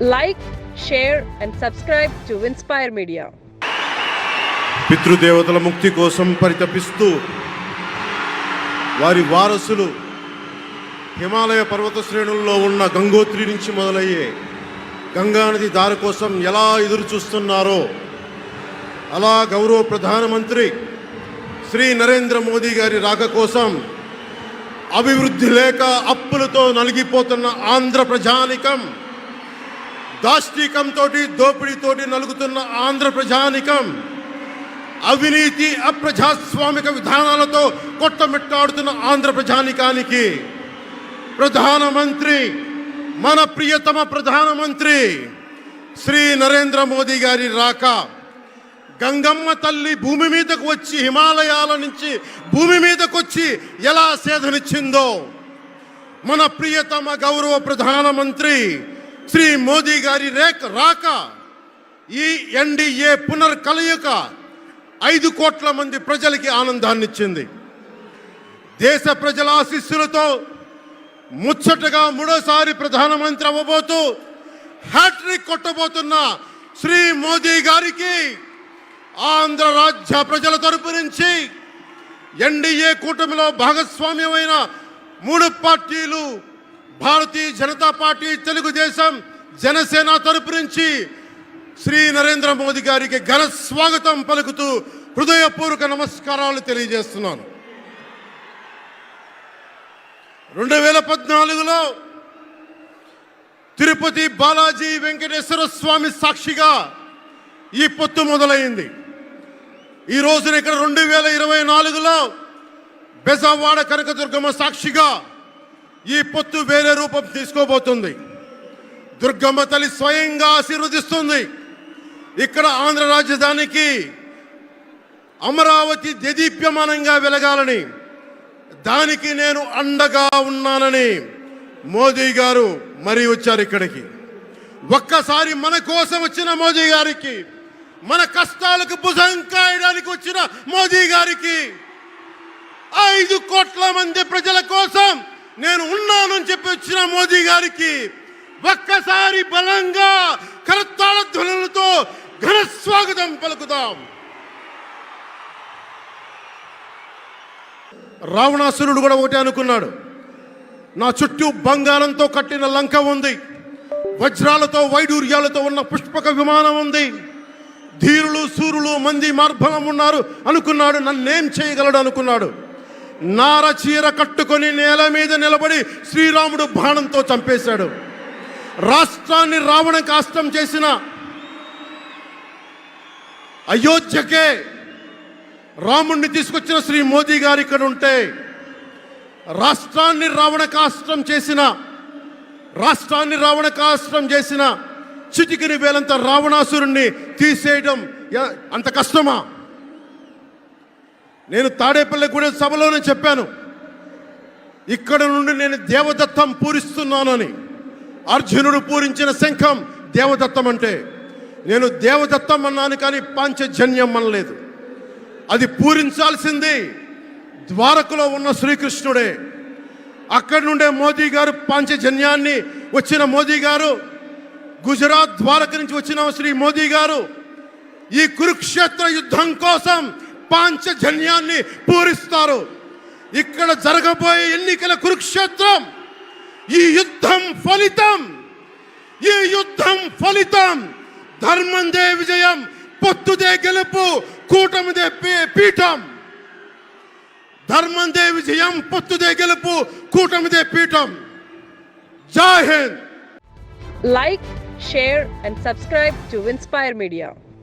Like, share and subscribe to Inspire Media. పితృదేవతల ముక్తి కోసం పరితపిస్తూ వారి వారసులు హిమాలయ పర్వత శ్రేణుల్లో ఉన్న గంగోత్రి నుంచి మొదలయ్యే గంగానది దారి కోసం ఎలా ఎదురు చూస్తున్నారో అలా గౌరవ ప్రధానమంత్రి శ్రీ నరేంద్ర మోదీ గారి రాక కోసం అభివృద్ధి లేక అప్పులతో నలిగిపోతున్న ఆంధ్ర ప్రజానికం, దాష్టీకంతో దోపిడీతోటి నలుగుతున్న ఆంధ్ర ప్రజానికం, అవినీతి అప్రజాస్వామిక విధానాలతో కొట్టమిట్టాడుతున్న ఆంధ్ర ప్రజానికానికి ప్రధానమంత్రి, మన ప్రియతమ ప్రధానమంత్రి శ్రీ నరేంద్ర మోదీ గారి రాక, గంగమ్మ తల్లి భూమి మీదకు వచ్చి హిమాలయాల నుంచి భూమి మీదకు వచ్చి ఎలా సేధనిచ్చిందో, మన ప్రియతమ గౌరవ ప్రధానమంత్రి శ్రీ మోదీ గారి రాక ఈ ఎన్డీఏ పునర్కలయిక 5 కోట్ల మంది ప్రజలకి ఆనందాన్ని ఇచ్చింది. దేశ ప్రజల ఆశీస్సులతో ముచ్చటగా 3వ ప్రధానమంత్రి అవ్వబోతూ హ్యాట్రిక్ కొట్టబోతున్న శ్రీ మోదీ గారికి ఆంధ్ర రాజ్య ప్రజల తరపు నుంచి, ఎన్డీఏ కూటమిలో భాగస్వామ్యమైన 3 పార్టీలు భారతీయ జనతా పార్టీ, తెలుగుదేశం, జనసేన తరపు నుంచి శ్రీ నరేంద్ర మోదీ గారికి ఘన స్వాగతం పలుకుతూ హృదయపూర్వక నమస్కారాలు తెలియజేస్తున్నాను. 2014లో తిరుపతి బాలాజీ వెంకటేశ్వర స్వామి సాక్షిగా ఈ పొత్తు మొదలైంది. ఈ రోజున ఇక్కడ 2024లో బెజవాడ కనకదుర్గమ్మ సాక్షిగా ఈ పొత్తు వేరే రూపం తీసుకోబోతుంది. దుర్గమ్మ తల్లి స్వయంగా ఆశీర్వదిస్తుంది. ఇక్కడ ఆంధ్ర రాజధానికి అమరావతి దేదీప్యమానంగా వెలగాలని, దానికి నేను అండగా ఉన్నానని మోదీ గారు మరీ వచ్చారు ఇక్కడికి. ఒక్కసారి మన కోసం వచ్చిన మోదీ గారికి, మన కష్టాలకు భుజం కాయడానికి వచ్చిన మోదీ గారికి, 5 కోట్ల మంది ప్రజల కోసం నేను ఉన్నానని చెప్పి వచ్చిన మోదీ గారికి ఒక్కసారి బలంగా కరతాళ ధ్వనులతో ఘన స్వాగతం పలుకుదాం. రావణాసురుడు కూడా ఒకటి అనుకున్నాడు, నా చుట్టూ బంగారంతో కట్టిన లంక ఉంది, వజ్రాలతో వైడూర్యాలతో ఉన్న పుష్పక విమానం ఉంది, ధీరులు సూరులు మంది మార్బలం ఉన్నారు అనుకున్నాడు. నన్నేం చేయగలడు అనుకున్నాడు. నార చీర కట్టుకొని నేల మీద నిలబడి శ్రీరాముడు బాణంతో చంపేశాడు. రాష్ట్రాన్ని రావణ కాష్టం చేసిన అయోధ్యకే రాముణ్ణి తీసుకొచ్చిన శ్రీ మోదీ గారు ఇక్కడ ఉంటే, రాష్ట్రాన్ని రావణ కాష్టం చేసిన చిటికిని వేలంత రావణాసురుణ్ణి తీసేయడం అంత కష్టమా? నేను తాడేపల్లిగూడెం సభలోనే చెప్పాను, ఇక్కడ నుండి నేను దేవదత్తం పూరిస్తున్నానని. అర్జునుడు పూరించిన శంఖం దేవదత్తం అంటే, నేను దేవదత్తం అన్నాను కానీ పాంచజన్యం అనలేదు. అది పూరించాల్సింది ద్వారకలో ఉన్న శ్రీకృష్ణుడే. అక్కడి నుండే మోదీ గారు పాంచజన్యాన్ని వచ్చిన మోదీ గారు, గుజరాత్ ద్వారక నుంచి వచ్చిన శ్రీ మోదీ గారు ఈ కురుక్షేత్ర యుద్ధం కోసం పాంచజన్యాన్ని పూరిస్తారు. ఇక్కడ జరగబోయే ఎన్నికల కురుక్షేత్రం, ఈ యుద్ధం ఫలితం ధర్మందే విజయం, పొత్తుదే గెలుపు, కూటమిదే పీఠం. ధర్మందే విజయం, పొత్తుదే గెలుపు, కూటమిదే పీఠం. జై Hind. Like, share and subscribe to Inspire Media.